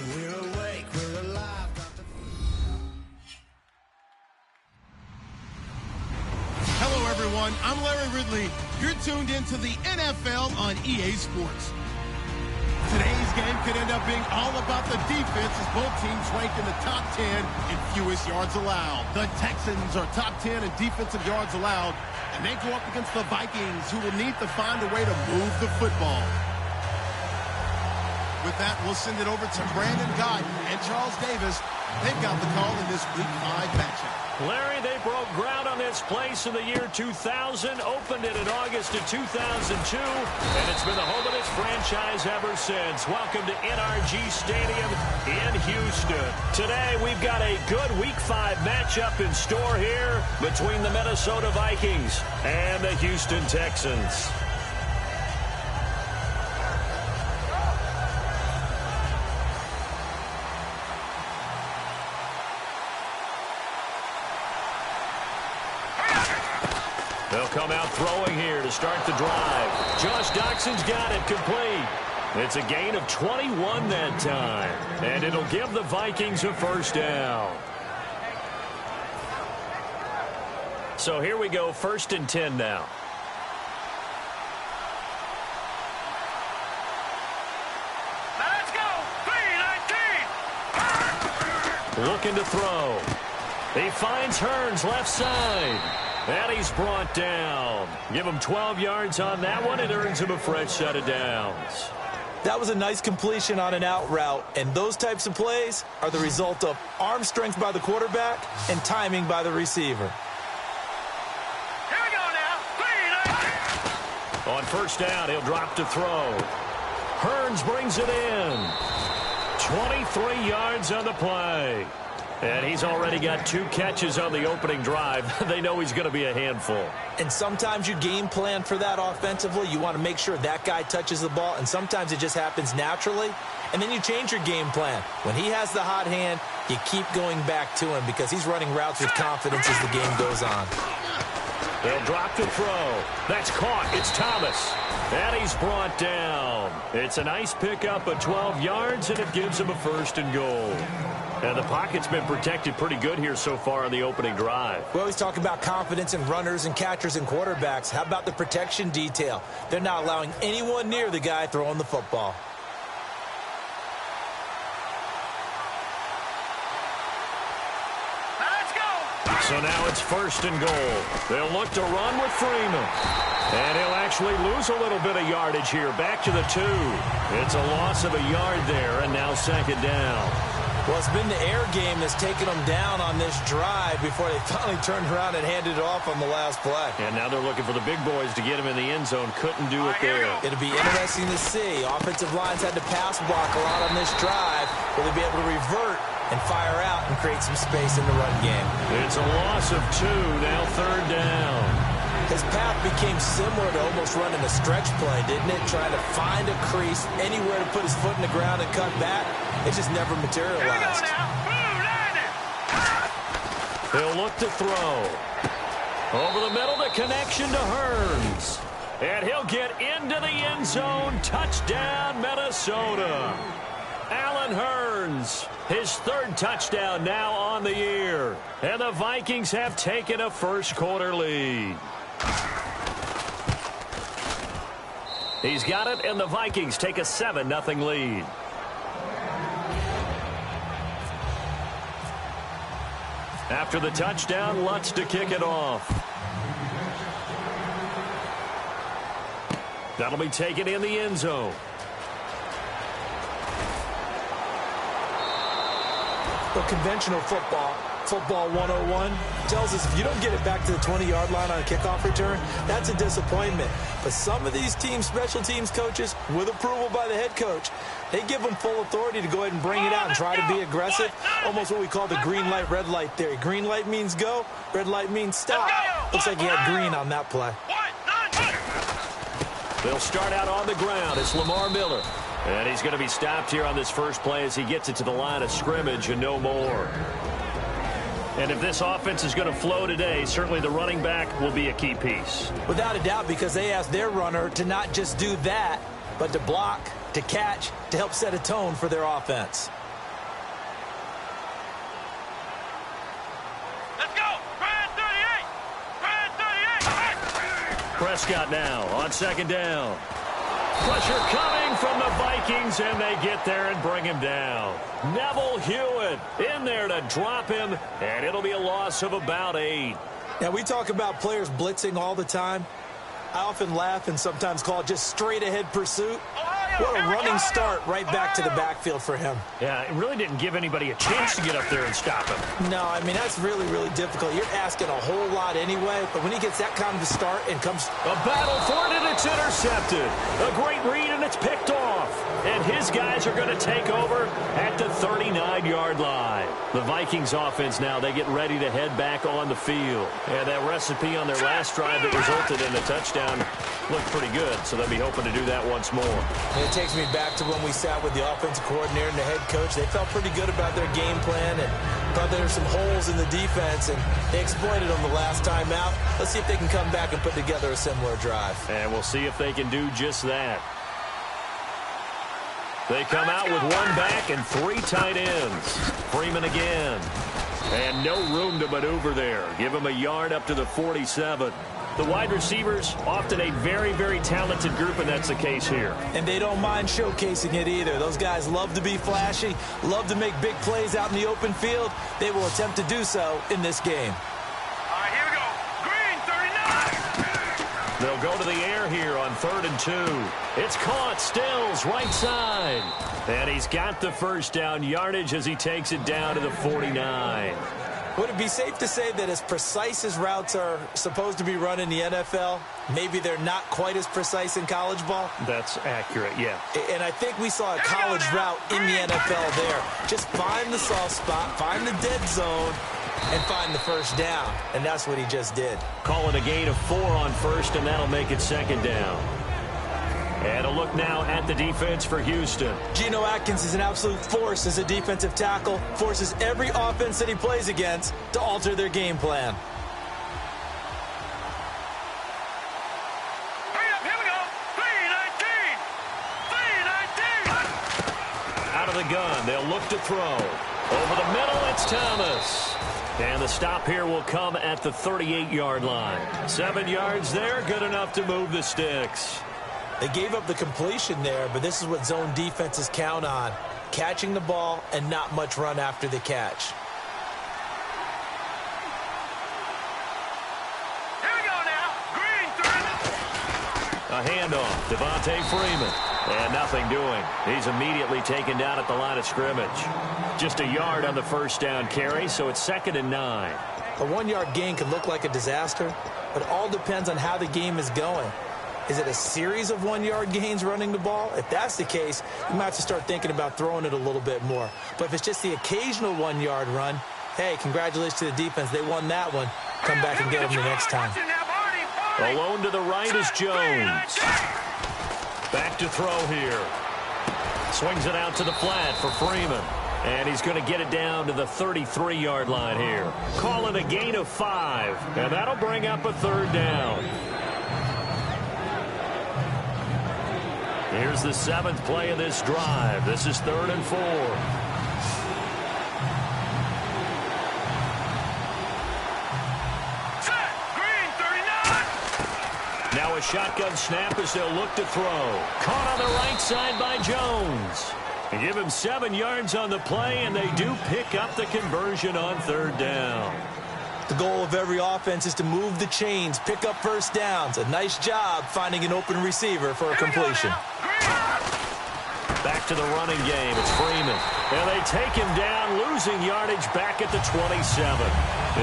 We're awake, we're alive. Hello, everyone. I'm Larry Ridley. You're tuned into the NFL on EA Sports. Today's game could end up being all about the defense as both teams ranked in the top 10 in fewest yards allowed. The Texans are top 10 in defensive yards allowed, and they go up against the Vikings, who will need to find a way to move the football. With that, we'll send it over to Brandon Gott and Charles Davis. They've got the call in this Week 5 matchup. Larry, they broke ground on this place in the year 2000, opened it in August of 2002, and it's been the home of this franchise ever since. Welcome to NRG Stadium in Houston. Today, we've got a good Week 5 matchup in store here between the Minnesota Vikings and the Houston Texans. They'll come out throwing here to start the drive. Josh Doxson's got it complete. It's a gain of 21 that time. And it'll give the Vikings a first down. So here we go, 1st and 10 now. Let's go! 3-19! Looking to throw. He finds Hearns left side. And he's brought down. Give him 12 yards on that one. It earns him a fresh set of downs. That was a nice completion on an out route, and those types of plays are the result of arm strength by the quarterback and timing by the receiver. Here we go now. 3-19! On 1st down, he'll drop to throw. Hearns brings it in. 23 yards on the play. And he's already got 2 catches on the opening drive. They know he's going to be a handful. And sometimes you game plan for that offensively. You want to make sure that guy touches the ball, and sometimes it just happens naturally. And then you change your game plan. When he has the hot hand, you keep going back to him because he's running routes with confidence as the game goes on. They'll drop to throw. That's caught. It's Thomas. And he's brought down. It's a nice pickup of 12 yards, and it gives him a 1st and goal. And the pocket's been protected pretty good here so far on the opening drive. We always talk about confidence in runners and catchers and quarterbacks. How about the protection detail? They're not allowing anyone near the guy throwing the football. Let's go! So now it's 1st and goal. They'll look to run with Freeman. And he'll actually lose a little bit of yardage here. Back to the 2. It's a loss of a yard there, and now 2nd down. Well, it's been the air game that's taken them down on this drive before they finally turned around and handed it off on the last play. And now they're looking for the big boys to get him in the end zone. Couldn't do it there. It'll be interesting to see. Offensive lines had to pass block a lot on this drive. Will they be able to revert and fire out and create some space in the run game? It's a loss of 2. Now 3rd down. His path became similar to almost running a stretch play, didn't it? Trying to find a crease, anywhere to put his foot in the ground and cut back. It just never materialized. Here we go now. He'll look to throw. Over the middle, the connection to Hearns. And he'll get into the end zone. Touchdown, Minnesota. Allen Hearns, his 3rd touchdown now on the year. And the Vikings have taken a first-quarter lead. He's got it, and the Vikings take a 7-0 lead. After the touchdown, Lutz to kick it off. That'll be taken in the end zone. Well, conventional football 101, tells us if you don't get it back to the 20-yard line on a kickoff return, that's a disappointment. But some of these teams, special teams coaches, with approval by the head coach, they give them full authority to go ahead and bring it out and try to be aggressive, almost what we call the green light, red light theory. Green light means go, red light means stop. Looks like he had green on that play. They'll start out on the ground. It's Lamar Miller. And he's going to be stopped here on this first play as he gets it to the line of scrimmage and no more. And if this offense is going to flow today, certainly the running back will be a key piece. Without a doubt, because they asked their runner to not just do that, but to block, to catch, to help set a tone for their offense. Prescott now on second down. Pressure coming from the Vikings, and they get there and bring him down. Neville Hewitt in there to drop him, and it'll be a loss of about 8. Now, we talk about players blitzing all the time. I often laugh and sometimes call it just straight-ahead pursuit. What a running start right back to the backfield for him. Yeah, it really didn't give anybody a chance to get up there and stop him. No, I mean, that's really, really difficult. You're asking a whole lot anyway, but when he gets that kind of a start and comes... A battle for it, and it's intercepted. A great read, and it's picked off. And his guys are going to take over at the 39-yard line. The Vikings offense now, they get ready to head back on the field. And that recipe on their last drive that resulted in a touchdown looked pretty good, so they'll be hoping to do that once more. It takes me back to when we sat with the offensive coordinator and the head coach. They felt pretty good about their game plan and thought there were some holes in the defense, and they exploited them the last time out. Let's see if they can come back and put together a similar drive. And we'll see if they can do just that. They come out with one back and 3 tight ends. Freeman again. And no room to maneuver there. Give him a yard up to the 47. The wide receivers, often a very, very talented group, and that's the case here. And they don't mind showcasing it either. Those guys love to be flashy, love to make big plays out in the open field. They will attempt to do so in this game. All right, here we go. Green, 39. They'll go to the air here on 3rd and 2. It's caught. Stills, right side. And he's got the first down yardage as he takes it down to the 49. Would it be safe to say that as precise as routes are supposed to be run in the NFL, maybe they're not quite as precise in college ball? That's accurate, yeah. And I think we saw a college route in the NFL there. Just find the soft spot, find the dead zone, and find the first down. And that's what he just did. Call it a gain of 4 on first, and that'll make it 2nd down. And a look now at the defense for Houston. Geno Atkins is an absolute force as a defensive tackle. Forces every offense that he plays against to alter their game plan. Hurry up, here we go. 3-19. 3-19. Out of the gun, they'll look to throw. Over the middle, it's Thomas. And the stop here will come at the 38-yard line. 7 yards there, good enough to move the sticks. They gave up the completion there, but this is what zone defenses count on. Catching the ball and not much run after the catch. Here we go now. Green, 3. A handoff, Devontae Freeman. And nothing doing. He's immediately taken down at the line of scrimmage. Just a yard on the first down carry, so it's 2nd and 9. A 1-yard gain could look like a disaster, but it all depends on how the game is going. Is it a series of 1-yard gains running the ball? If that's the case, you might have to start thinking about throwing it a little bit more. But if it's just the occasional 1-yard run, hey, congratulations to the defense. They won that one. Come back and get them the next time. Alone to the right is Jones. Back to throw here. Swings it out to the flat for Freeman. And he's going to get it down to the 33-yard line here. Call it a gain of 5. And that'll bring up a 3rd down. Here's the 7th play of this drive. This is 3rd and 4. Set. Green, 39. Now a shotgun snap as they'll look to throw. Caught on the right side by Jones. They give him 7 yards on the play, and they do pick up the conversion on 3rd down. The goal of every offense is to move the chains, pick up first downs. A nice job finding an open receiver for a completion. Back to the running game. It's Freeman. And they take him down, losing yardage back at the 27.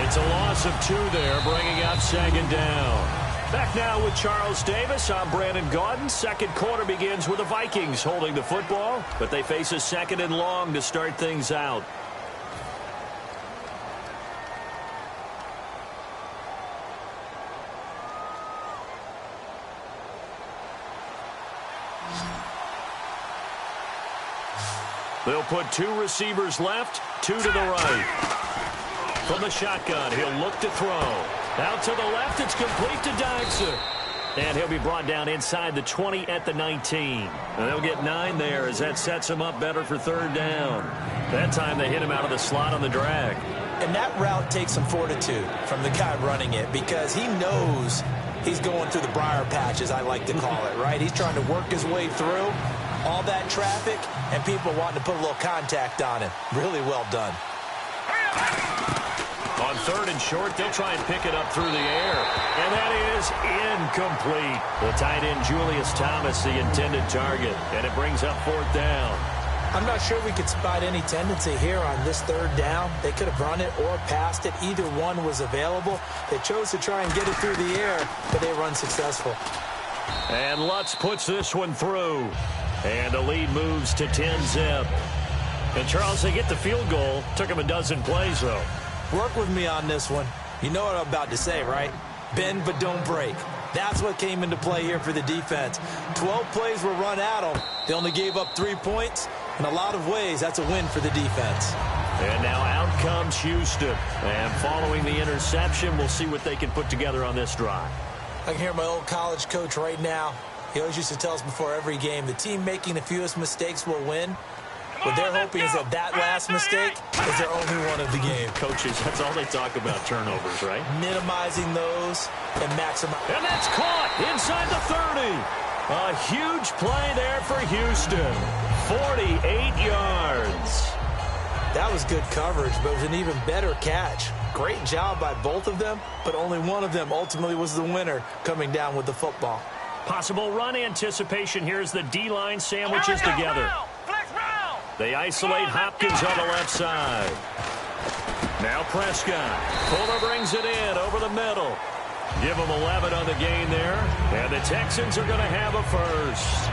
It's a loss of 2 there, bringing up 2nd down. Back now with Charles Davis. I'm Brandon Gaudin. 2nd quarter begins with the Vikings holding the football, but they face a 2nd and long to start things out. They'll put 2 receivers left, 2 to the right. From the shotgun, he'll look to throw. Out to the left, it's complete to Dodson. And he'll be brought down inside the 20 at the 19. And they'll get 9 there as that sets him up better for 3rd down. That time they hit him out of the slot on the drag. And that route takes some fortitude from the guy running it because he knows He's going through the briar patch, as I like to call it, right? He's trying to work his way through all that traffic and people wanting to put a little contact on him. Really well done. On 3rd and short, they'll try and pick it up through the air. And that is incomplete. The tight end, Julius Thomas, the intended target. And it brings up 4th down. I'm not sure we could spot any tendency here on this 3rd down. They could have run it or passed it. Either one was available. They chose to try and get it through the air, but they were unsuccessful. And Lutz puts this one through. And the lead moves to 10-zip. And, Charles, they get the field goal. Took them a dozen plays, though. Work with me on this one. You know what I'm about to say, right? Bend but don't break. That's what came into play here for the defense. 12 plays were run at them. They only gave up 3 points. In a lot of ways, that's a win for the defense. And now out comes Houston. And following the interception, we'll see what they can put together on this drive. I can hear my old college coach right now. He always used to tell us before every game, the team making the fewest mistakes will win. What they're hoping is that last mistake is their only one of the game. Coaches, that's all they talk about, turnovers, right? Minimizing those and maximizing. And that's caught inside the 30. A huge play there for Houston. 48 yards. That was good coverage, but it was an even better catch. Great job by both of them, but only one of them ultimately was the winner coming down with the football. Possible run anticipation here as the D-line sandwiches together. They isolate Hopkins on the left side. Now Prescott. Fuller brings it in over the middle. Give them 11 on the gain there. And the Texans are going to have a first.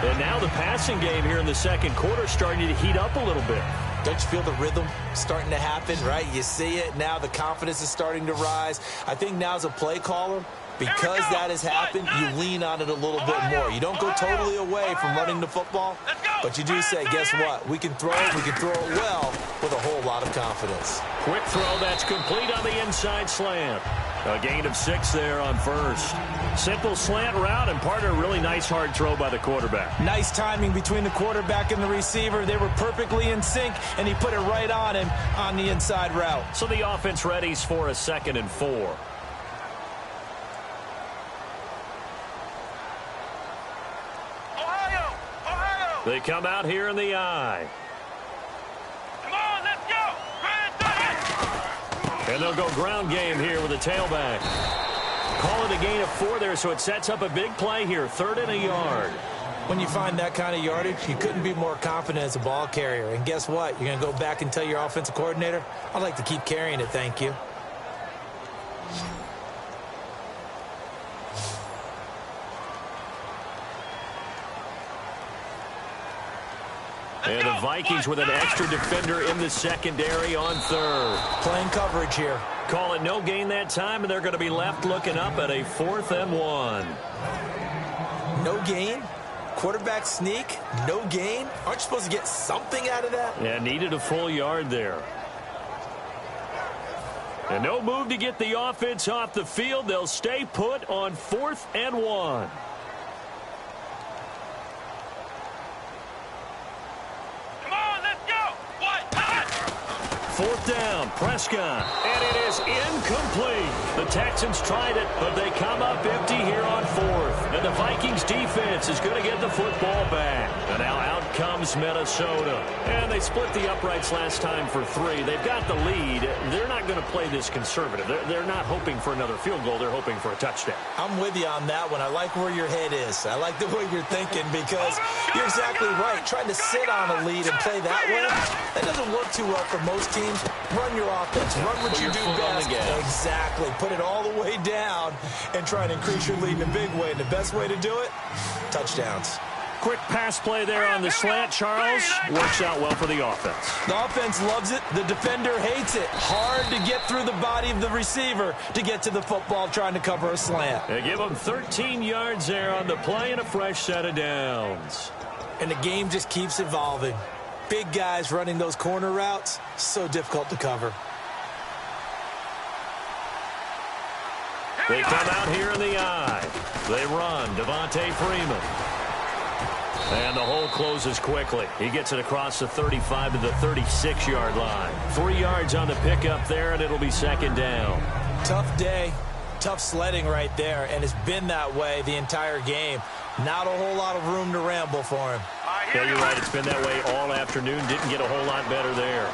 And now the passing game here in the 2nd quarter starting to heat up a little bit. Don't you feel the rhythm starting to happen, right? You see it. Now the confidence is starting to rise. I think now as a play caller, because that has happened, you lean on it a little bit more. You don't go totally away from running the football, but you do say, guess what? We can throw it. We can throw it well with a whole lot of confidence. Quick throw that's complete on the inside slant. A gain of 6 there on 1st. Simple slant route, and part of a really nice hard throw by the quarterback. Nice timing between the quarterback and the receiver. They were perfectly in sync, and he put it right on him on the inside route. So the offense readies for a 2nd and 4. They come out here in the eye. Come on, let's go. And they'll go ground game here with a tailback. Call it a gain of 4 there, so it sets up a big play here. 3rd and a yard. When you find that kind of yardage, you couldn't be more confident as a ball carrier. And guess what? You're going to go back and tell your offensive coordinator, I'd like to keep carrying it, thank you. And the Vikings with an extra defender in the secondary on 3rd. Playing coverage here. Call it no gain that time, and they're going to be left looking up at a 4th and 1. No gain? Quarterback sneak? No gain? Aren't you supposed to get something out of that? Yeah, needed a full yard there. And no move to get the offense off the field. They'll stay put on 4th and 1. Fourth down, Prescott, and it is incomplete. The Texans tried it, but they come up empty here on 4th. And the Vikings defense is going to get the football back. And now out comes Minnesota. And they split the uprights last time for 3. They've got the lead. They're not going to play this conservative. They're not hoping for another field goal. They're hoping for a touchdown. I'm with you on that one. I like where your head is. I like the way you're thinking because you're exactly right. Trying to sit on a lead and play that way, that doesn't work too well for most teams. Run your offense. Run what you do best. Exactly. Put it all the way down and try and increase your lead in a big way. And the best way to do it, touchdowns. Quick pass play there on the slant, Charles. Works out well for the offense. The offense loves it. The defender hates it. Hard to get through the body of the receiver to get to the football trying to cover a slant. They give him 13 yards there on the play and a fresh set of downs. And the game just keeps evolving. Big guys running those corner routes, so difficult to cover. They come out here in the eye. They run. Devontae Freeman. And the hole closes quickly. He gets it across the 35 to the 36-yard line. 3 yards on the pickup there, and it'll be 2nd down. Tough day. tough sledding right there, and it's been that way the entire game. Not a whole lot of room to ramble for him. Yeah, you're right. It's been that way all afternoon. Didn't get a whole lot better there.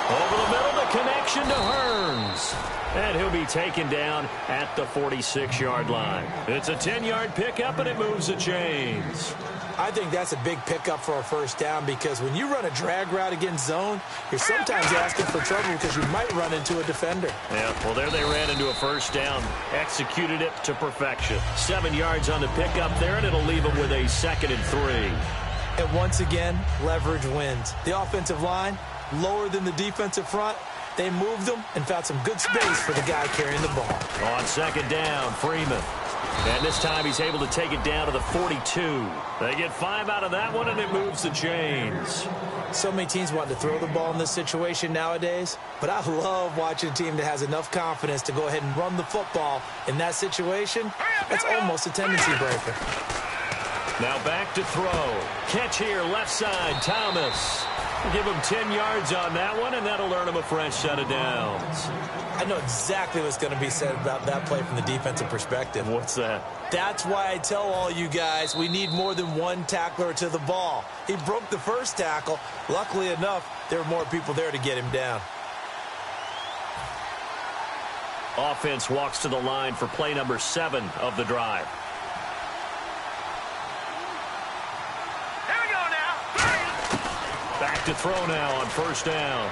Over the middle, the connection to Hearns. And he'll be taken down at the 46-yard line. It's a 10-yard pickup, and it moves the chains. I think that's a big pickup for a first down because when you run a drag route against zone, you're sometimes asking for trouble because you might run into a defender. Yeah, well, there they ran into a first down. Executed it to perfection. 7 yards on the pickup there, and it'll leave them with a 2nd and 3. And once again, leverage wins. The offensive line, lower than the defensive front. They moved them and found some good space for the guy carrying the ball. On 2nd down, Freeman. And this time he's able to take it down to the 42. They get 5 out of that one, and it moves the chains. So many teams want to throw the ball in this situation nowadays, but I love watching a team that has enough confidence to go ahead and run the football in that situation. That's almost a tendency breaker. Now back to throw. Catch here, left side, Thomas. Give him 10 yards on that one, and that'll earn him a fresh set of downs. I know exactly what's going to be said about that play from the defensive perspective. What's that? That's why I tell all you guys we need more than one tackler to the ball. He broke the first tackle. Luckily enough, there were more people there to get him down. Offense walks to the line for play number 7 of the drive. Here we go now. Back to throw now on first down.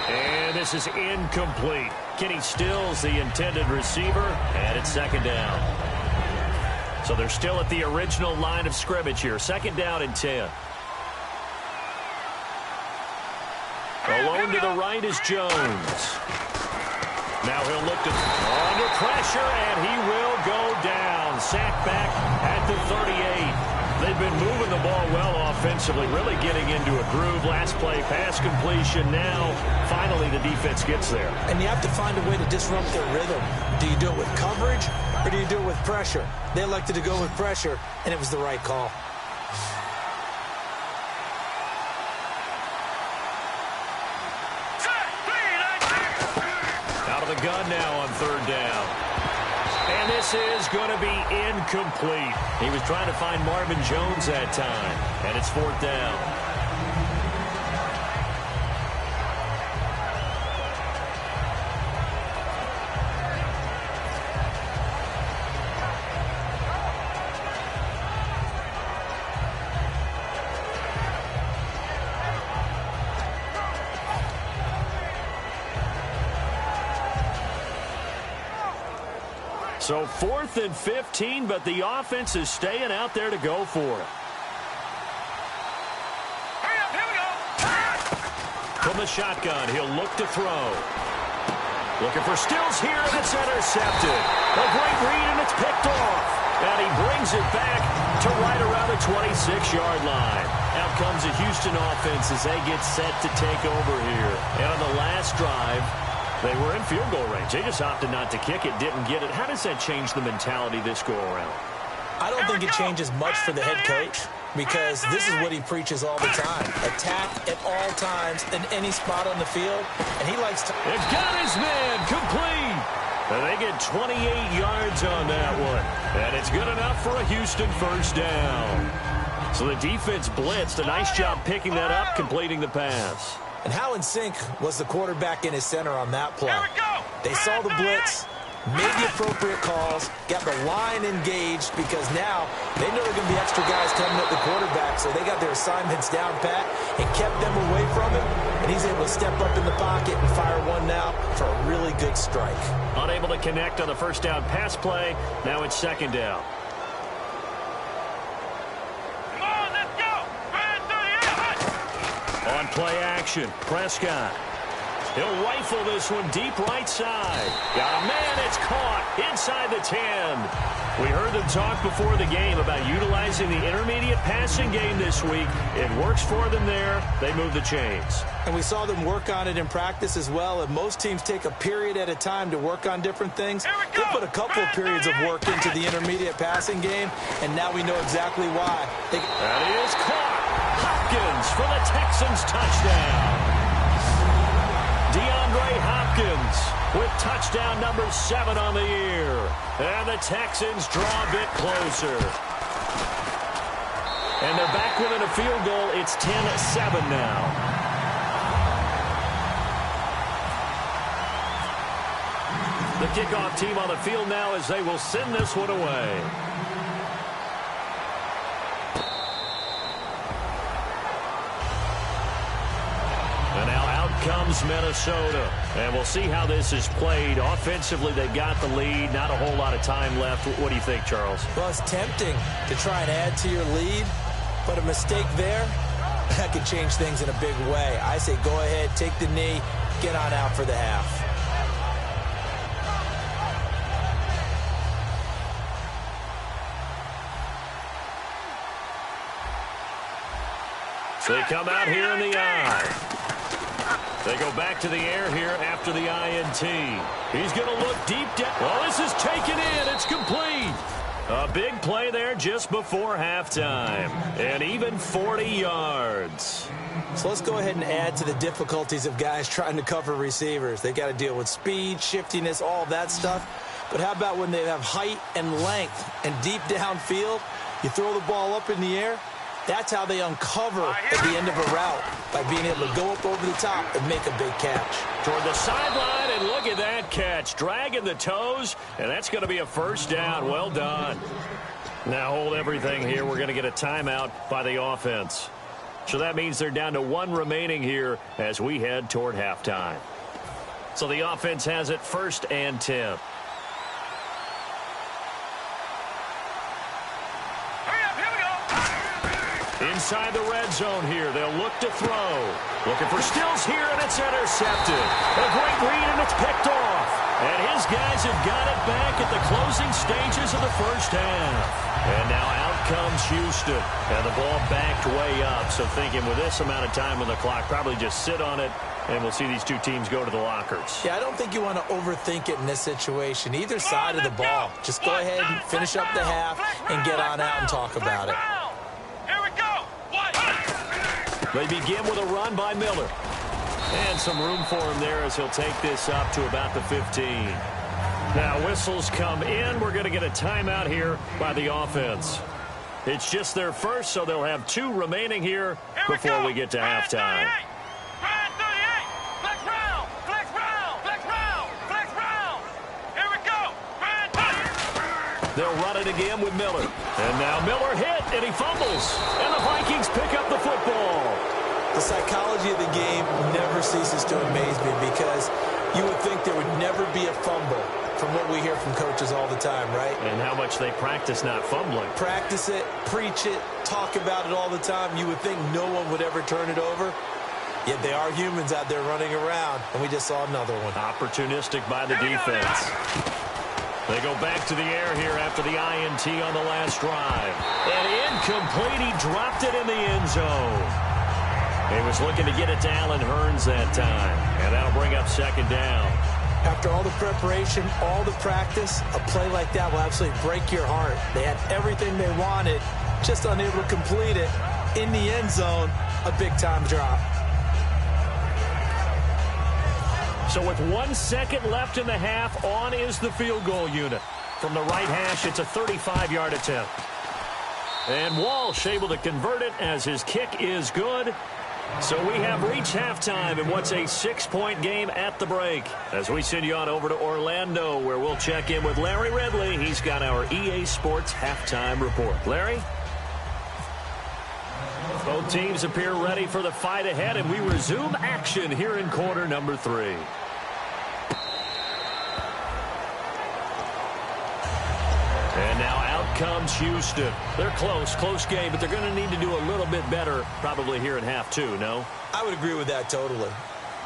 And this is incomplete. Kenny Stills, the intended receiver, and it's 2nd down. So they're still at the original line of scrimmage here. 2nd down and 10. Alone to the right is Jones. Now he'll look to under pressure, and he will go down. Sacked back at the 38. They've been moving the ball well offensively, really getting into a groove. Last play, pass completion. Now, finally, the defense gets there. And you have to find a way to disrupt their rhythm. Do you do it with coverage, or do you do it with pressure? They elected to go with pressure, and it was the right call. Out of the gun now on 3rd down. And this is going to be incomplete. He was trying to find Marvin Jones that time. And it's 4th down. So 4th and 15, but the offense is staying out there to go for it. Hurry up, here we go. From the shotgun, he'll look to throw. Looking for Stills here, and it's intercepted. A great read, and it's picked off. And he brings it back to right around the 26-yard line. Out comes the Houston offense as they get set to take over here. And on the last drive, they were in field goal range. They just opted not to kick it, didn't get it. How does that change the mentality this go-around? I don't think it changes much for the head coach because this is what he preaches all the time. Attack at all times in any spot on the field, and he likes to... It's got his man complete. And they get 28 yards on that one. And it's good enough for a Houston first down. So the defense blitzed. A nice job picking that up, completing the pass. And how in sync was the quarterback in his center on that play? Here we go. They saw the blitz, made the appropriate calls, got the line engaged because now they know there are going to be extra guys coming at the quarterback, so they got their assignments down pat and kept them away from him, and he's able to step up in the pocket and fire one now for a really good strike. Unable to connect on the first down pass play. Now it's 2nd down. On play action, Prescott. He'll rifle this one deep right side. Got a man, it's caught inside the 10. We heard them talk before the game about utilizing the intermediate passing game this week. It works for them there. They move the chains. And we saw them work on it in practice as well, and most teams take a period at a time to work on different things. They put a couple of periods of work into the intermediate passing game, and now we know exactly why. That is caught. Hopkins for the Texans touchdown. DeAndre Hopkins with touchdown number 7 on the year. And the Texans draw a bit closer. And they're back within a field goal. It's 10-7 now. The kickoff team on the field now as they will send this one away. And now out comes Minnesota. And we'll see how this is played. Offensively, they got the lead. Not a whole lot of time left. What do you think, Charles? Well, it's tempting to try and add to your lead, but a mistake there, that could change things in a big way. I say go ahead, take the knee, get on out for the half. They come out here in the I. They go back to the air here after the INT. He's going to look deep down. Well, this is taken in. It's complete. A big play there just before halftime. And even 40 yards. So let's go ahead and add to the difficulties of guys trying to cover receivers. They got to deal with speed, shiftiness, all that stuff. But how about when they have height and length and deep downfield? You throw the ball up in the air. That's how they uncover at the end of a route, by being able to go up over the top and make a big catch. Toward the sideline, and look at that catch. Dragging the toes, and that's going to be a first down. Well done. Now hold everything here. We're going to get a timeout by the offense. So that means they're down to 1 remaining here as we head toward halftime. So the offense has it 1st and 10. Inside the red zone here. They'll look to throw. Looking for Stills here, and it's intercepted. A great read, and it's picked off. And his guys have got it back at the closing stages of the first half. And now out comes Houston. And the ball backed way up. So thinking with this amount of time on the clock, probably just sit on it, and we'll see these two teams go to the lockers. Yeah, I don't think you want to overthink it in this situation. Either side of the ball. Just go ahead and finish up the half and get on out and talk about it. They begin with a run by Miller. And some room for him there as he'll take this up to about the 15. Now whistles come in. We're going to get a timeout here by the offense. It's just their first, so they'll have 2 remaining here before we get to halftime. They'll run it again with Miller. And now Miller hit, and he fumbles. And the Vikings pick up the football. The psychology of the game never ceases to amaze me, because you would think there would never be a fumble from what we hear from coaches all the time, right? And how much they practice not fumbling. Practice it, preach it, talk about it all the time. You would think no one would ever turn it over. Yet they are humans out there running around, and we just saw another one. Opportunistic by the defense. They go back to the air here after the INT on the last drive. And incomplete. He dropped it in the end zone. He was looking to get it to Allen Hurns that time. And that'll bring up 2nd down. After all the preparation, all the practice, a play like that will absolutely break your heart. They had everything they wanted, just unable to complete it. In the end zone, a big-time drop. So with 1 second left in the half, on is the field goal unit. From the right hash, it's a 35-yard attempt. And Walsh able to convert it as his kick is good. So we have reached halftime in what's a 6-point game at the break. As we send you on over to Orlando, where we'll check in with Larry Ridley. He's got our EA Sports halftime report. Larry? Both teams appear ready for the fight ahead, and we resume action here in quarter number 3. And now out comes Houston. They're close game, but they're going to need to do a little bit better probably here in half 2, no? I would agree with that totally.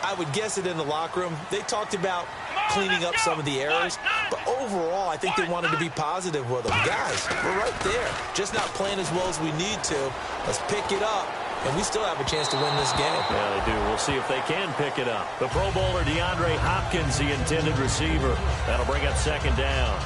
I would guess it in the locker room. They talked about cleaning up some of the errors, but overall, I think they wanted to be positive with them. Guys, we're right there. Just not playing as well as we need to. Let's pick it up, and we still have a chance to win this game. Yeah, they do. We'll see if they can pick it up. The Pro Bowler DeAndre Hopkins, the intended receiver. That'll bring up 2nd down.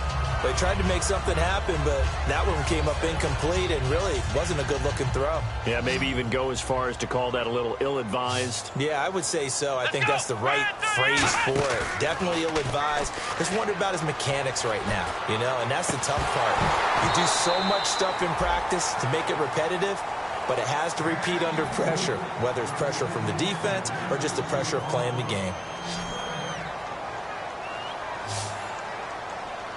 They tried to make something happen, but that one came up incomplete and really wasn't a good-looking throw. Yeah, maybe even go as far as to call that a little ill-advised. Yeah, I would say so. I think that's the right phrase for it. Definitely ill-advised. Just wonder about his mechanics right now, and that's the tough part. You do so much stuff in practice to make it repetitive, but it has to repeat under pressure, whether it's pressure from the defense or just the pressure of playing the game.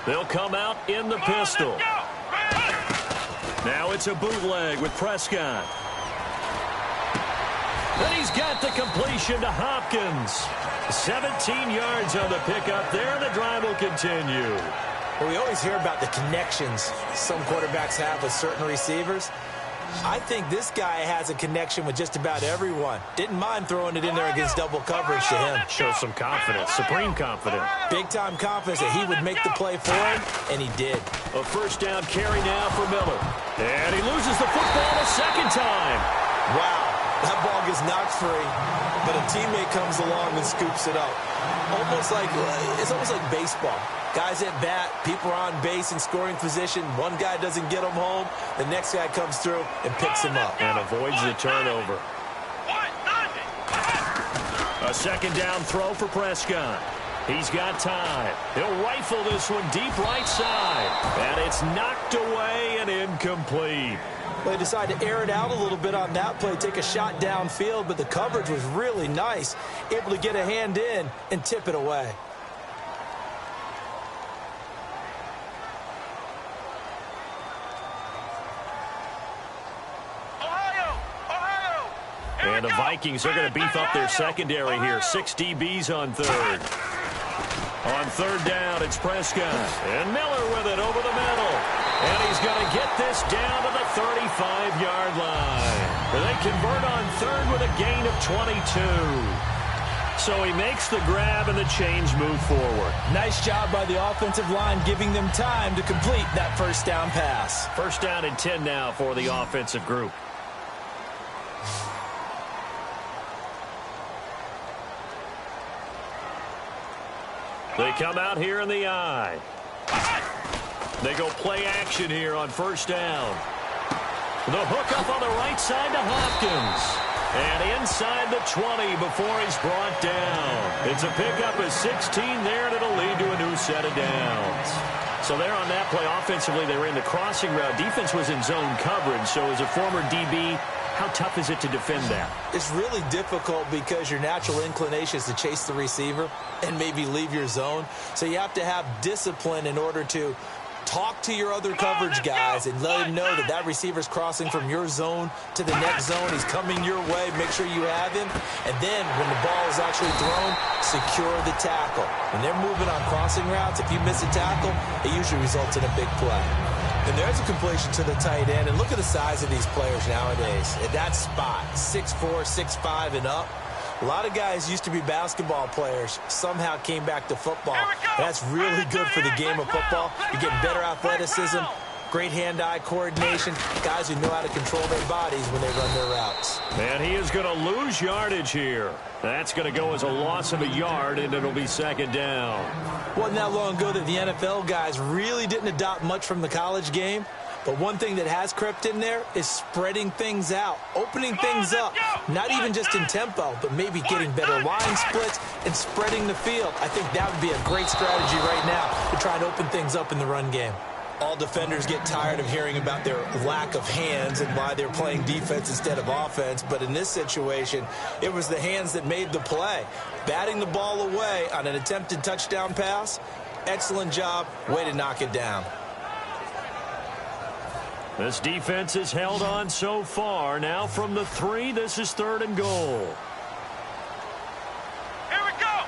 They'll come out in the pistol. Now it's a bootleg with Prescott. And he's got the completion to Hopkins. 17 yards on the pickup there, and the drive will continue. Well, we always hear about the connections some quarterbacks have with certain receivers. I think this guy has a connection with just about everyone. Didn't mind throwing it in there against double coverage to him. Shows some confidence, supreme confidence. Big-time confidence that he would make the play for him, and he did. A first down carry now for Miller. And he loses the football a second time. Wow, that ball gets knocked free, but a teammate comes along and scoops it up. It's almost like baseball. Guys at bat, people are on base in scoring position. One guy doesn't get him home. The next guy comes through and picks him up. And avoids the turnover. A second down throw for Prescott. He's got time. He'll rifle this one deep right side. And it's knocked away and incomplete. They decided to air it out a little bit on that play, take a shot downfield, but the coverage was really nice. Able to get a hand in and tip it away. And the Vikings are going to beef up their secondary here. 6 DBs on third. On third down, it's Prescott. And Miller with it over the middle. And he's going to get this down to the 35-yard line. They convert on third with a gain of 22. So he makes the grab and the change move forward. Nice job by the offensive line, giving them time to complete that first down pass. First down and 10 now for the offensive group. They come out here in the eye. They go play action here on first down. The hook up on the right side to Hopkins. And inside the 20 before he's brought down. It's a pickup of 16 there, and it'll lead to a new set of downs. So there on that play, offensively, they ran the crossing route. Defense was in zone coverage, so as a former DB, how tough is it to defend that? It's really difficult because your natural inclination is to chase the receiver and maybe leave your zone. So you have to have discipline in order to talk to your other coverage guys and let them know that that receiver's crossing from your zone to the next zone. He's coming your way. Make sure you have him. And then when the ball is actually thrown, secure the tackle. When they're moving on crossing routes, if you miss a tackle, it usually results in a big play. And there's a completion to the tight end. And look at the size of these players nowadays. At that spot, 6'4", 6'5", and up. A lot of guys used to be basketball players, somehow came back to football. That's really good for the game of football. You're getting better athleticism, great hand-eye coordination, guys who know how to control their bodies when they run their routes. And he is going to lose yardage here. That's going to go as a loss of a yard, and it'll be second down. Wasn't that long ago that the NFL guys really didn't adopt much from the college game. But one thing that has crept in there is spreading things out, opening things up, not even just in tempo, but maybe getting better line splits and spreading the field. I think that would be a great strategy right now to try and open things up in the run game. All defenders get tired of hearing about their lack of hands and why they're playing defense instead of offense. But in this situation, it was the hands that made the play. Batting the ball away on an attempted touchdown pass, excellent job, way to knock it down. This defense has held on so far. Now from the 3, this is 3rd and goal. Here we go.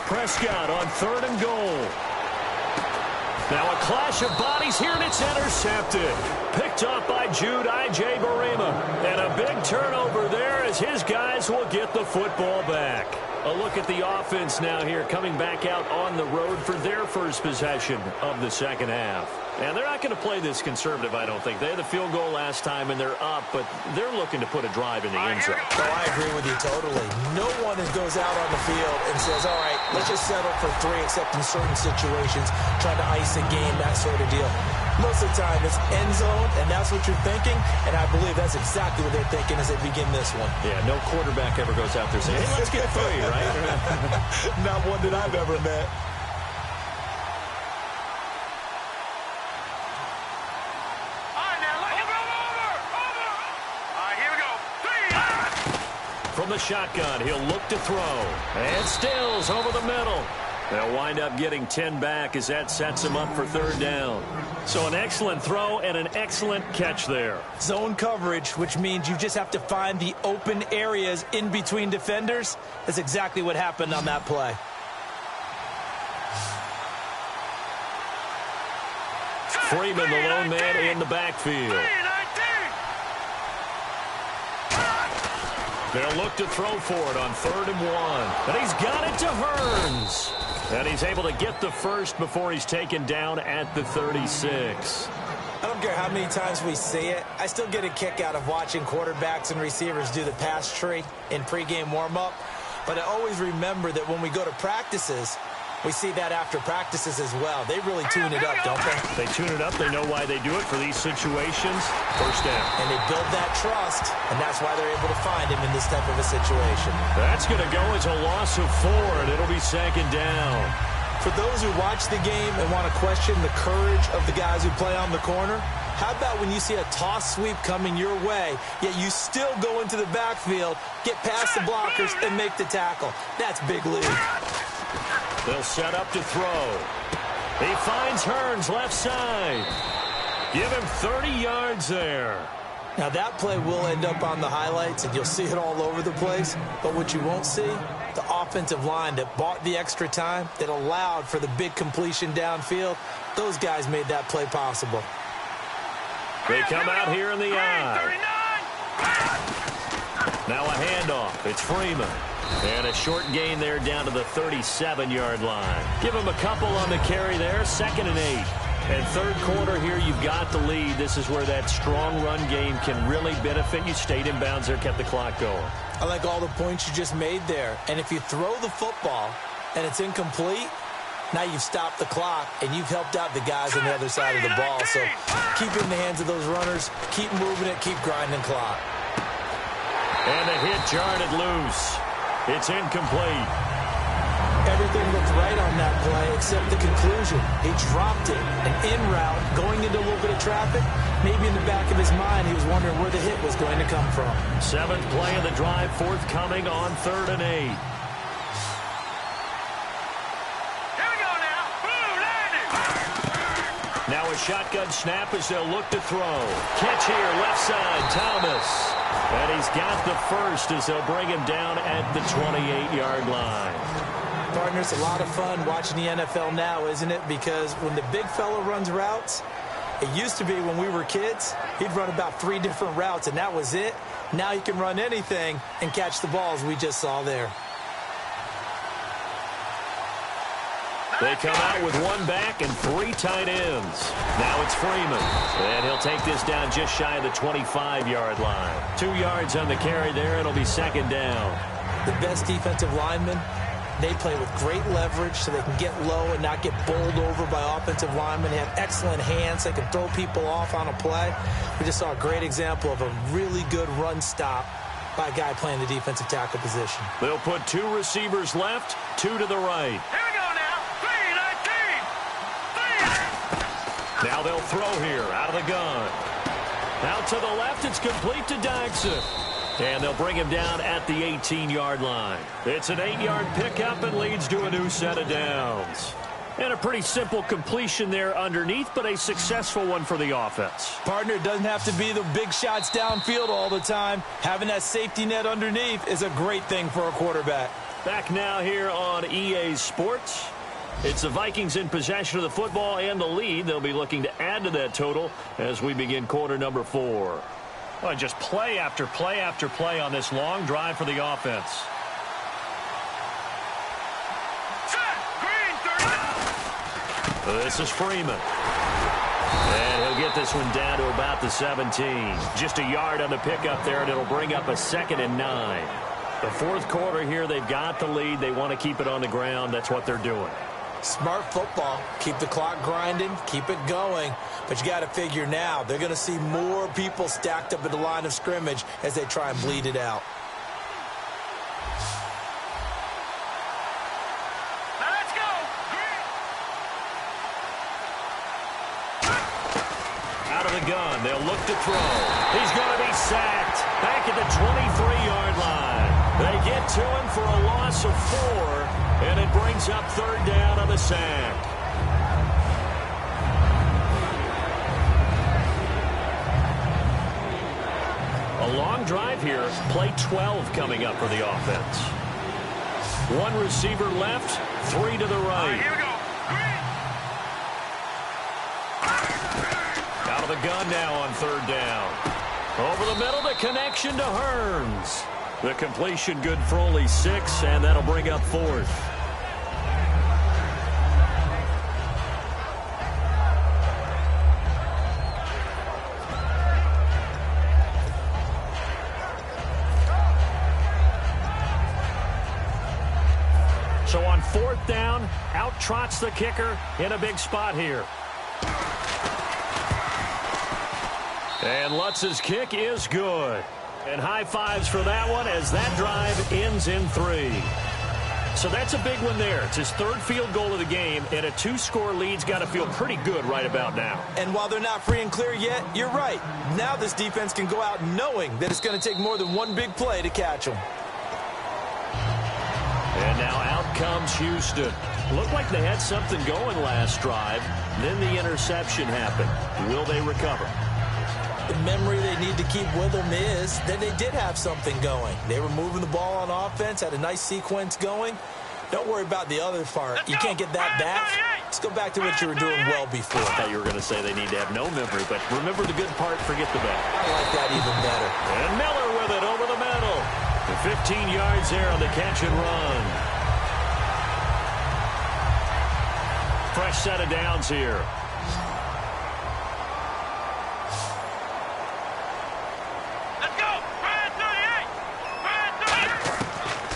Prescott on 3rd and goal. Now a clash of bodies here, and it's intercepted. Picked off by Jude Barima. And a big turnover there as his guys will get the football back. A look at the offense now here, coming back out on the road for their first possession of the second half. And they're not going to play this conservative, I don't think. They had the field goal last time, and they're up, but they're looking to put a drive in the end zone. Oh, I agree with you totally. No one goes out on the field and says, all right, let's just settle for 3, except in certain situations, trying to ice a game, that sort of deal. Most of the time, it's end zone, and that's what you're thinking, and I believe that's exactly what they're thinking as they begin this one. Yeah, no quarterback ever goes out there saying, hey, let's get 3, right? Not one that I've ever met. From the shotgun, he'll look to throw. And Stills over the middle. They'll wind up getting 10 back as that sets him up for third down. So an excellent throw and an excellent catch there. Zone coverage, which means you just have to find the open areas in between defenders. That's exactly what happened on that play. Freeman, the lone man in the backfield. They'll look to throw for it on 3rd and 1. And he's got it to Hearns. And he's able to get the first before he's taken down at the 36. I don't care how many times we see it. I still get a kick out of watching quarterbacks and receivers do the pass tree in pregame warm-up. But I always remember that when we go to practices, we see that after practices as well. They really tune it up, don't they? They tune it up. They know why they do it for these situations. First down. And they build that trust, and that's why they're able to find him in this type of a situation. That's going to go as a loss of 4, and it'll be 2nd down. For those who watch the game and want to question the courage of the guys who play on the corner, how about when you see a toss sweep coming your way, yet you still go into the backfield, get past the blockers, and make the tackle? That's big league. They'll set up to throw. He finds Hearns left side. Give him 30 yards there. Now that play will end up on the highlights, and you'll see it all over the place. But what you won't see, the offensive line that bought the extra time, that allowed for the big completion downfield, those guys made that play possible. They come out here in the eye. Now a handoff. It's Freeman. And a short gain there down to the 37-yard line. Give him a couple on the carry there. 2nd and 8. And third quarter here, you've got the lead. This is where that strong run game can really benefit you. Stayed in bounds there, kept the clock going. I like all the points you just made there. And if you throw the football and it's incomplete, now you've stopped the clock and you've helped out the guys on the other side of the ball. So keep it in the hands of those runners. Keep moving it. Keep grinding clock. And the hit jarred it loose. It's incomplete. Everything looked right on that play except the conclusion. He dropped it. And en route, going into a little bit of traffic, maybe in the back of his mind, he was wondering where the hit was going to come from. 7th play of the drive, forthcoming on 3rd and 8. Here we go now. Boom, landed. Now a shotgun snap as they'll look to throw. Catch here, left side, Thomas. And he's got the first as they'll bring him down at the 28-yard line. Partner, it's a lot of fun watching the NFL now, isn't it? Because when the big fella runs routes, it used to be when we were kids, he'd run about 3 different routes, and that was it. Now he can run anything and catch the balls we just saw there. They come out with 1 back and 3 tight ends. Now it's Freeman. And he'll take this down just shy of the 25-yard line. 2 yards on the carry there. It'll be 2nd down. The best defensive linemen, they play with great leverage so they can get low and not get bowled over by offensive linemen. They have excellent hands. They can throw people off on a play. We just saw a great example of a really good run stop by a guy playing the defensive tackle position. They'll put 2 receivers left, 2 to the right. Here we go now. 3-19. Now they'll throw here out of the gun. Out to the left, it's complete to Dykson. And they'll bring him down at the 18-yard line. It's an 8-yard pickup and leads to a new set of downs. And a pretty simple completion there underneath, but a successful one for the offense. Partner, it doesn't have to be the big shots downfield all the time. Having that safety net underneath is a great thing for a quarterback. Back now here on EA Sports. It's the Vikings in possession of the football and the lead. They'll be looking to add to that total as we begin quarter number 4. Well, just play after play after play on this long drive for the offense. This is Freeman. And he'll get this one down to about the 17. Just a yard on the pickup there, and it'll bring up a 2nd and 9. The fourth quarter here, they've got the lead. They want to keep it on the ground. That's what they're doing. Smart football. Keep the clock grinding. Keep it going. But you got to figure now, they're going to see more people stacked up at the line of scrimmage as they try and bleed it out. Let's go. Out of the gun, they'll look to throw. He's going to be sacked back at the 23-yard line. They get to him for a loss of 4, and it brings up 3rd down on the sack. A long drive here. Play 12 coming up for the offense. 1 receiver left, 3 to the right. Here we go. Out of the gun now on 3rd down. Over the middle, the connection to Hearns. The completion good for only 6, and that'll bring up 4th. So on 4th down, out trots the kicker in a big spot here. And Lutz's kick is good. And high fives for that one as that drive ends in 3. So that's a big one there. It's his 3rd field goal of the game, and a 2-score lead's got to feel pretty good right about now. And while they're not free and clear yet, you're right. Now this defense can go out knowing that it's going to take more than one big play to catch them. And now out comes Houston. Looked like they had something going last drive. Then the interception happened. Will they recover? The memory they need to keep with them is that they did have something going. They were moving the ball on offense, had a nice sequence going. Don't worry about the other part. You can't get that back. Let's go back to what you were doing well before. I thought you were going to say they need to have no memory, but remember the good part, forget the bad. I like that even better. And Miller with it over the middle. The 15 yards there on the catch and run. Fresh set of downs here.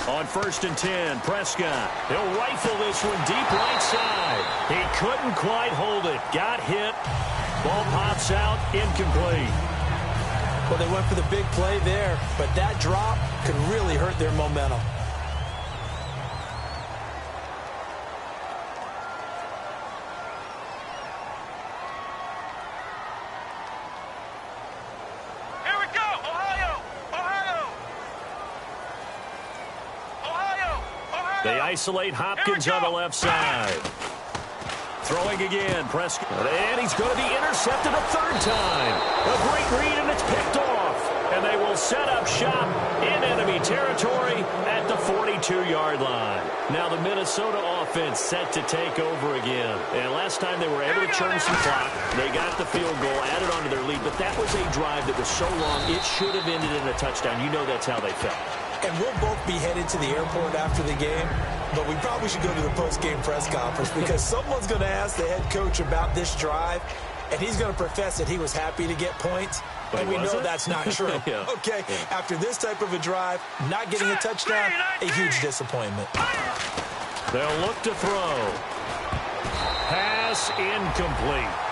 On 1st and 10, Prescott. He'll rifle this one deep right side. He couldn't quite hold it. Got hit. Ball pops out. Incomplete. Well, they went for the big play there, but that drop could really hurt their momentum. They isolate Hopkins on the left side. Throwing again, Prescott. And he's going to be intercepted a 3rd time. A great read, and it's picked off. And they will set up shop in enemy territory at the 42-yard line. Now the Minnesota offense set to take over again. And last time they were able to churn some clock. They got the field goal, added on to their lead. But that was a drive that was so long, it should have ended in a touchdown. You know that's how they felt. And we'll both be headed to the airport after the game, but we probably should go to the post-game press conference because someone's going to ask the head coach about this drive, and he's going to profess that he was happy to get points, and we know that's not true. Yeah. Okay, after this type of a drive, not getting a touchdown, a huge disappointment. They'll look to throw. Pass incomplete.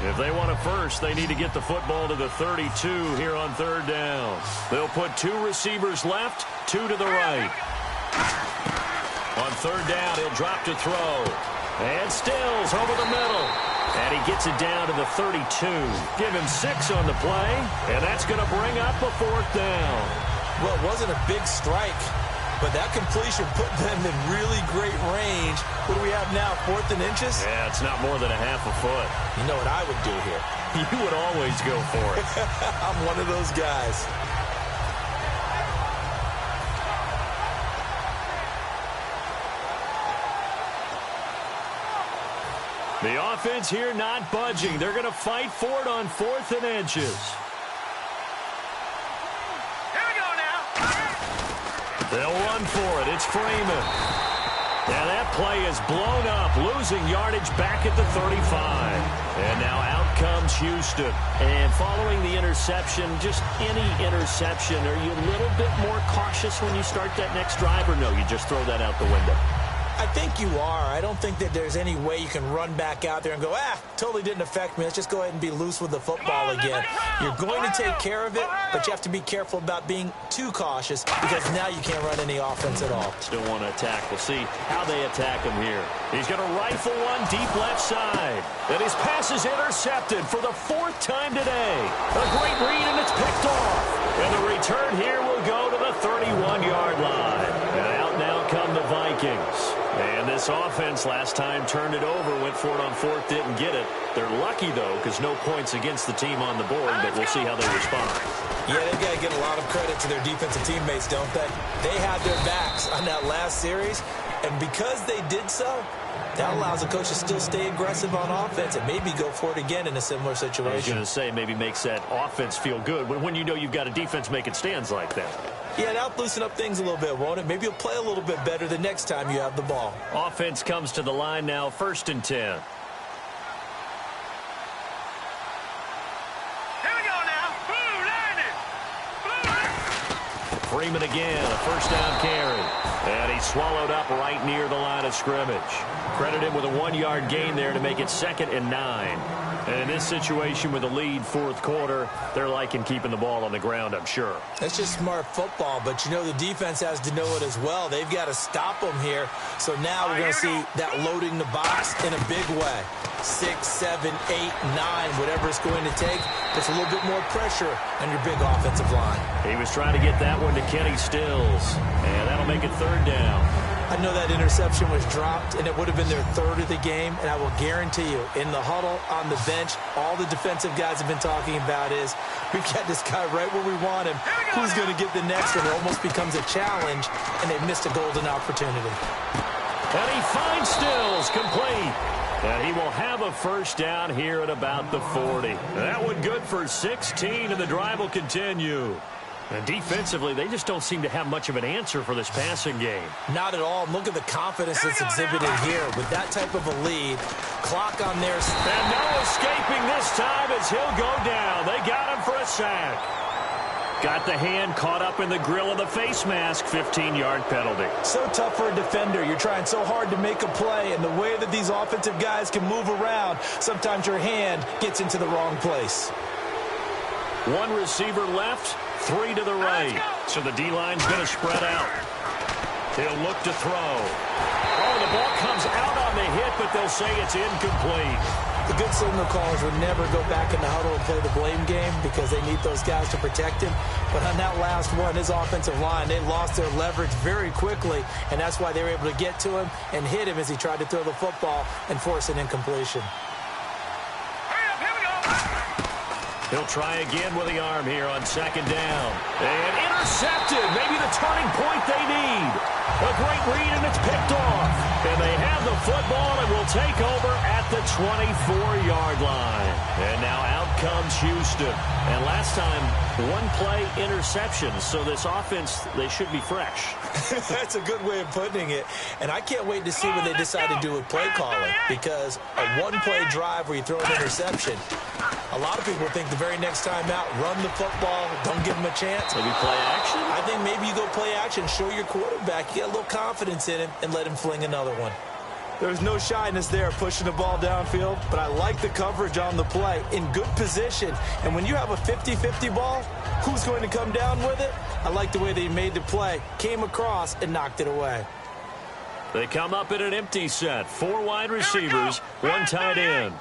If they want a first, they need to get the football to the 32 here on 3rd down. They'll put 2 receivers left, 2 to the right. On 3rd down, he'll drop to throw. And Stills over the middle. And he gets it down to the 32. Give him 6 on the play, and that's going to bring up a 4th down. Well, it wasn't a big strike, but that completion put them in really great range. What do we have now, 4th and inches? Yeah, it's not more than a half a foot. You know what I would do here? You would always go for it. I'm one of those guys. The offense here not budging. They're going to fight for it on 4th and inches. run for it. It's Freeman. And that play is blown up, losing yardage back at the 35. And now out comes Houston. And following the interception, just any interception, are you a little bit more cautious when you start that next drive, or no, you just throw that out the window? I think you are. I don't think that there's any way you can run back out there and go, totally didn't affect me. Let's just go ahead and be loose with the football again. You're going to take care of it, but you have to be careful about being too cautious because now you can't run any offense at all. Still want to attack. We'll see how they attack him here. He's going to rifle one deep left side. And his pass is intercepted for the 4th time today. A great read, and it's picked off. And the return here will go to the 31-yard line. And out now come the Vikings. And this offense last time turned it over, went for it on 4th, didn't get it. They're lucky, though, because no points against the team on the board, but we'll see how they respond. Yeah, they've got to give a lot of credit to their defensive teammates, don't they? They had their backs on that last series, and because they did so, that allows the coach to still stay aggressive on offense and maybe go for it again in a similar situation. I was going to say, maybe makes that offense feel good when you know you've got a defense making stands like that. Yeah, that'll loosen up things a little bit, won't it? Maybe you'll play a little bit better the next time you have the ball. Offense comes to the line now, 1st and 10. Here we go now. Blue line it. Freeman again, a 1st down carry. And he's swallowed up right near the line of scrimmage. Credit him with a 1-yard gain there to make it 2nd and 9. And in this situation with a lead 4th quarter, they're liking keeping the ball on the ground, I'm sure. That's just smart football, but you know the defense has to know it as well. They've got to stop them here. So now we're going to see that loading the box in a big way. 6, 7, 8, 9, whatever it's going to take. Puts a little bit more pressure on your big offensive line. He was trying to get that one to Kenny Stills, and that'll make it 3rd down. I know that interception was dropped, and it would have been their 3rd of the game, and I will guarantee you, in the huddle, on the bench, all the defensive guys have been talking about is, we've got this guy right where we want him. Who's going to get the next one? It almost becomes a challenge, and they missed a golden opportunity. And he finds Stills complete. And he will have a 1st down here at about the 40. That one good for 16, and the drive will continue. And defensively, they just don't seem to have much of an answer for this passing game. Not at all. Look at the confidence that's exhibited here. With that type of a lead, clock on their... And no escaping this time as he'll go down. They got him for a sack. Got the hand caught up in the grill of the face mask. 15-yard penalty. So tough for a defender. You're trying so hard to make a play, and the way that these offensive guys can move around, sometimes your hand gets into the wrong place. 1 receiver left, 3 to the right. So the D-line's going to spread out. He'll look to throw. Oh, the ball comes out on the hit, but they'll say it's incomplete. The good signal callers would never go back in the huddle and play the blame game because they need those guys to protect him. But on that last one, his offensive line, they lost their leverage very quickly, and that's why they were able to get to him and hit him as he tried to throw the football and force an incompletion. He'll try again with the arm here on 2nd down. And intercepted. Maybe the turning point they need. A great read, and it's picked off. And they have the football and will take over at the 24-yard line. And now out comes Houston. And last time, 1-play interception. So this offense, they should be fresh. That's a good way of putting it. And I can't wait to see what they decide to do with play calling. Because a 1-play drive where you throw an interception, a lot of people think the very next time out, run the football, don't give them a chance. Maybe play action? I think maybe you go play action, show your quarterback, you get a little confidence in him, and let him fling another one. There's no shyness there pushing the ball downfield, but I like the coverage on the play. In good position. And when you have a 50-50 ball, who's going to come down with it? I like the way they made the play, came across, and knocked it away. They come up in an empty set. 4 wide receivers, 1 tight end.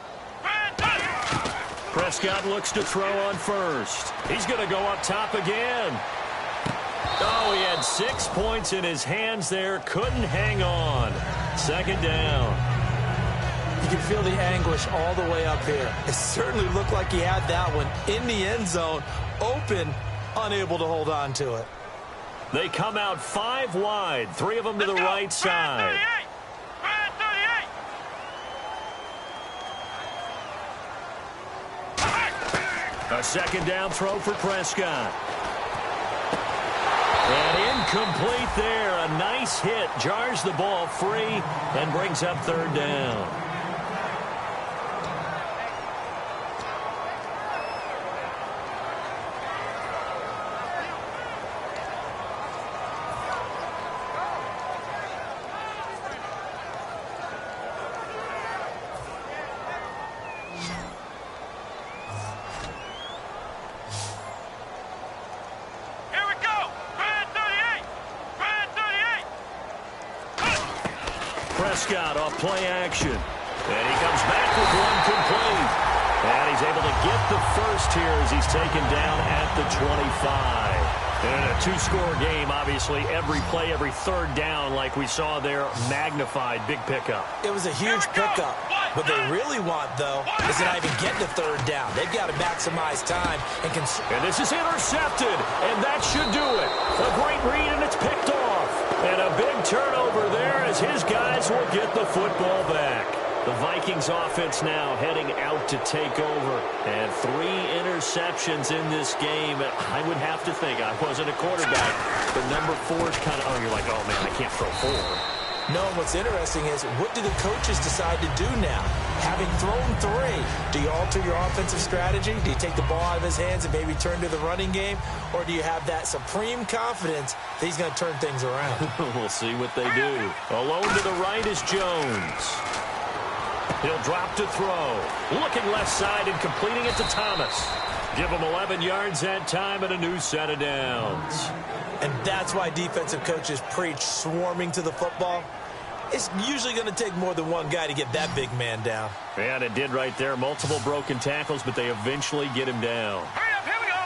Prescott looks to throw on 1st. He's going to go up top again. Oh, he had 6 points in his hands there. Couldn't hang on. 2nd down. You can feel the anguish all the way up here. It certainly looked like he had that one in the end zone, open, unable to hold on to it. They come out 5 wide, 3 of them to the right side. A 2nd down throw for Prescott. And in Incomplete there. A nice hit. Jars the ball free and brings up third down. Prescott off play action. And he comes back with one complete. And he's able to get the first here as he's taken down at the 25. And a two-score game, obviously, every play, every third down, like we saw there, magnified, big pickup. It was a huge pickup. What they really want, though, is to not even get to third down. They've got to maximize time. And this is intercepted, and that should do it. A great read, and it's picked off. And a big turnover there as his guys will get the football back. The Vikings offense now heading out to take over. And 3 interceptions in this game. I would have to think, I wasn't a quarterback, but number 4 is kind of, oh, you're like, oh, man, I can't throw 4. No, what's interesting is, what do the coaches decide to do now? Having thrown 3, do you alter your offensive strategy? Do you take the ball out of his hands and maybe turn to the running game? Or do you have that supreme confidence that he's going to turn things around? We'll see what they do. Alone to the right is Jones. He'll drop to throw. Looking left side and completing it to Thomas. Give him 11 yards that time and a new set of downs. And that's why defensive coaches preach swarming to the football. It's usually going to take more than one guy to get that big man down. And it did right there. Multiple broken tackles, but they eventually get him down. Hurry up, here we go.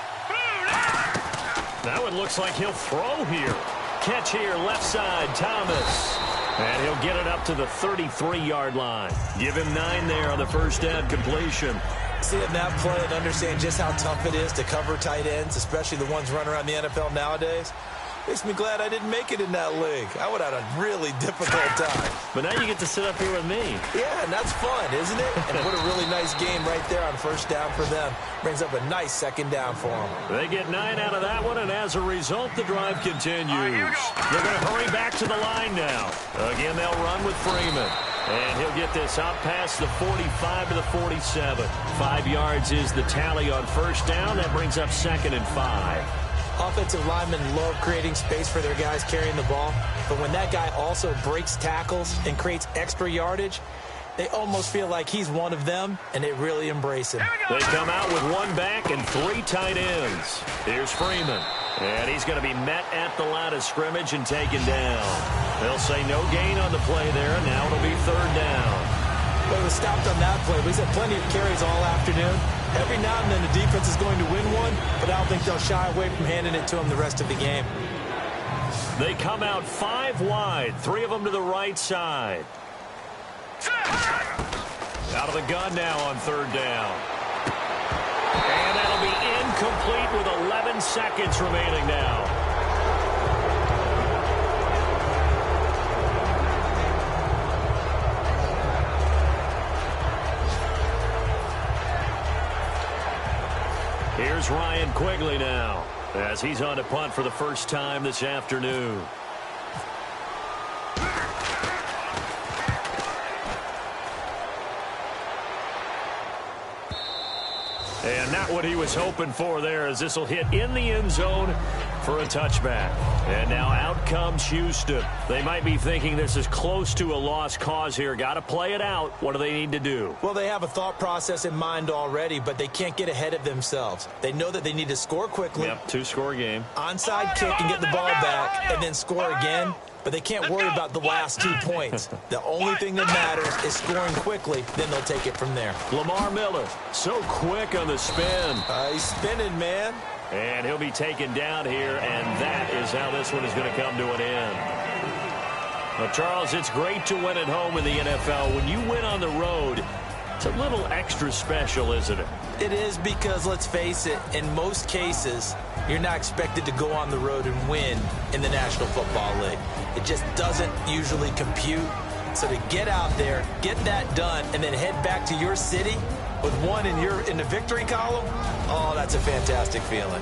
That one looks like he'll throw here. Catch here, left side, Thomas. And he'll get it up to the 33-yard line. Give him 9 there on the first down completion. Seeing that play and understand just how tough it is to cover tight ends, especially the ones running around the NFL nowadays, makes me glad I didn't make it in that league. I would have had a really difficult time. But now you get to sit up here with me. Yeah, and that's fun, isn't it? And what a really nice game right there on first down for them. Brings up a nice second down for them. They get 9 out of that one, and as a result, the drive continues. They're going to hurry back to the line now. Again, they'll run with Freeman. And he'll get this up past the 45 to the 47. 5 yards is the tally on first down. That brings up 2nd and 5. Offensive linemen love creating space for their guys carrying the ball. But when that guy also breaks tackles and creates extra yardage, they almost feel like he's one of them, and they really embrace him. They come out with 1 back and 3 tight ends. Here's Freeman. And he's going to be met at the line of scrimmage and taken down. They'll say no gain on the play there. Now it'll be 3rd down. Well, he was stopped on that play, but he's had plenty of carries all afternoon. Every now and then the defense is going to win one, but I don't think they'll shy away from handing it to him the rest of the game. They come out 5 wide, 3 of them to the right side. Out of the gun now on 3rd down. And that'll be incomplete with 11 seconds remaining now. Here's Ryan Quigley now, as he's on to punt for the first time this afternoon. And not what he was hoping for there, as this will hit in the end zone for a touchback. And now out comes Houston. They might be thinking this is close to a lost cause here. Got to play it out. What do they need to do? Well, they have a thought process in mind already, but they can't get ahead of themselves. They know that they need to score quickly. Yep, 2-score game. Onside kick and get the ball back and then score again. But they can't worry about the last 2 points. The only thing that matters is scoring quickly. Then they'll take it from there. Lamar Miller, so quick on the spin. He's spinning, man. And he'll be taken down here, and that is how this one is going to come to an end. Well, Charles, it's great to win at home in the NFL. When you win on the road, it's a little extra special, isn't it? It is, because, let's face it, in most cases, you're not expected to go on the road and win in the National Football League. It just doesn't usually compute. So to get out there, get that done, and then head back to your city with one in the victory column, oh, that's a fantastic feeling.